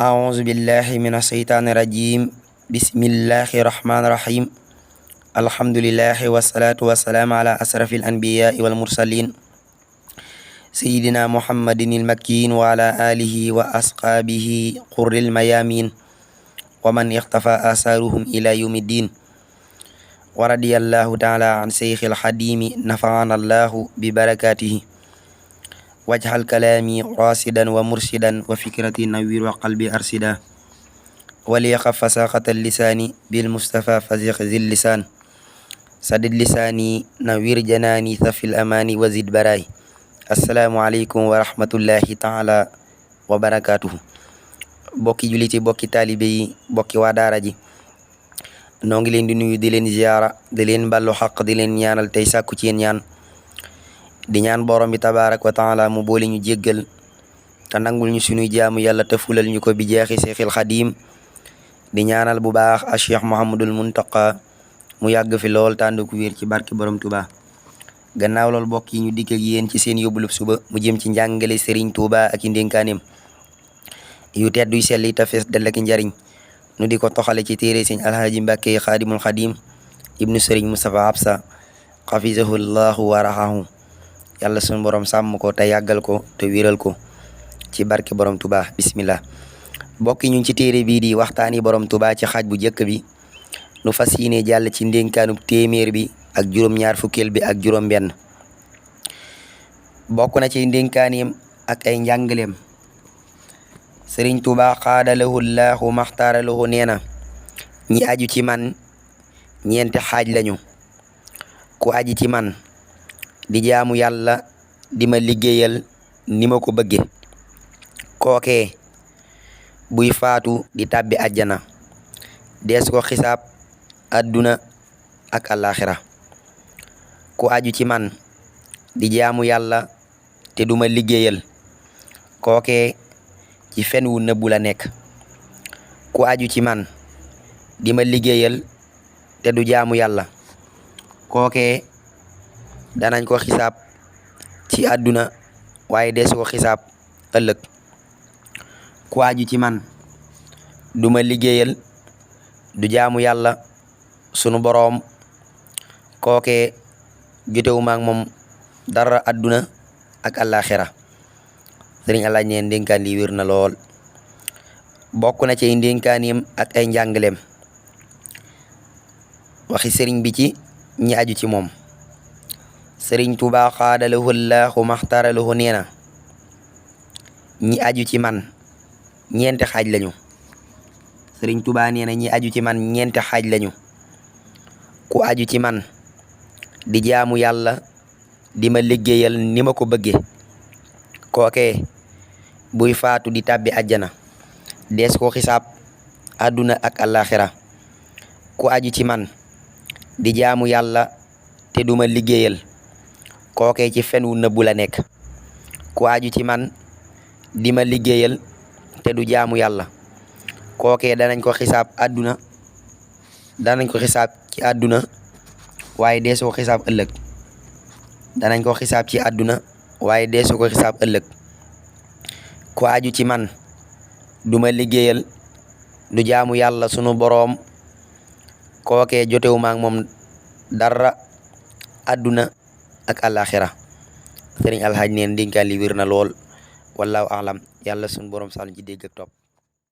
أعوذ بالله من الشيطان الرجيم بسم الله الرحمن الرحيم الحمد لله والصلاة والسلام على أشرف الأنبياء والمرسلين سيدنا محمد المكين وعلى آله وأصحابه قر الميامين ومن اختفى آثارهم إلى يوم الدين ورضي الله تعالى عن شيخ الحديم نفعنا الله ببركاته واجعل كلامي راشدا ومرشدا وفكرتي نوير وقلبي أرشدا وليخف فساقة اللسان بالمصطفى فزيق ذي اللسان سدد لساني نوير جناني ثفي الأمان وزد براي السلام عليكم ورحمة الله تعالى وبركاته bokki juliti bokki taalibe yi bokki waa daara ji noo ngi leen di nuyu di leen ziyaara di leen ballu xaq di leen ñaanal tey sàkku ci yéen ñaan di ñaan borom bi tabaaraka wa taala mu boole ñu jéggal te nangul ñu sunuy jaamu yàlla te fulal ñu ko bi jeexi Seexil Xadiim di ñaanal bu baax a Cheikh Mouhamadul Muntaqa mu yàgg fi lool tànd ku wér ci barke borom Tuuba gannaaw loolu bokk yi ñu dikk ak yéen ci seen yóbbulub suba mu jëm ci njàngale Serigne Touba ak i ndénkaaneem yu tedduy selli te fees dell ak njariñ nu di ko toxale ci téere Sëriñ Alhaaji Mbàkke Xaadimul Xadiim ibnu Sëriñ Mustafa Absa xafisahullahu wa raxahu yàlla sunu borom sàmm ko te yàggal ko te wéral ko ci barke borom Tuuba bismillah bokki ñu ci téere bii di waxtaani borom Tuuba ci xaaj bu njëkk bi nu fas yéene jàll ci ndénkaanub téeméer bi ak juróom-ñaar fukkeel bi ak juróom-benn bokk na ci ndénkaaneem ak ay njàngaleem Sëriñ Tuuba xaadalahu laahu maxtaaralahu nee na ñi aju ci man ñeenti xaaj lañu ku aji ci man di jaamu yàlla di ma liggéeyal ni ma ko bëgge kookee buy faatu di tàbbi àjjana dees ko xisaab àdduna ak àllaaxira ku aju ci man di jaamu yàlla te duma liggéeyal kookee ci fen wu nëbbu la nekk ku aju ci man di ma liggéeyal te du jaamu yàlla kookee danañ ko xisaab ci àdduna waaye dees ko xisaab ëllëg ku aju ci man du ma liggéeyal du jaamu yàlla sunu boroom kookee jotewuma ak moom dara àdduna ak àllaaxira sëriñ Alaaji neen ndénkaan li wér na lool bokk na ci ay ndénkaaneem ak ay njàngaleem waxi sëriñ bi ci ñi aju ci moom Sëriñ Tuuba xaadalahu laahu maxtaaralahu nee na ñi aju ci man ñeenti xaaj lañu Sëriñ Tuuba nee na ñi aju ci man ñeenti xaaj lañu ku aju ci man di jaamu yàlla di ma liggéeyal ni ma ko bëgge kookee buy faatu di tàbbi àjjana dees ko xisaab àdduna ak àllaaxira ku aju ci man di jaamu yàlla te duma liggéeyal kookee ci fen wu nëbbu la nekk ku aju ci man di ma liggéeyal te du jaamu yàlla kookee danañ ko xisaab ci àdduna waaye dees ko xisaab ëllëg danañ ko xisaab ci àdduna waaye deesu ko xisaab ëllëg ku aju ci man duma liggéeyal du jaamu yàlla sunu boroom kookee jotewuma ak moom dara àdduna ak àllaaxira sëriñ Alhaaj neen ndénkaan li wér na lool wallaahu a'lam yàlla sunu boroom sàll ci dégg ak topp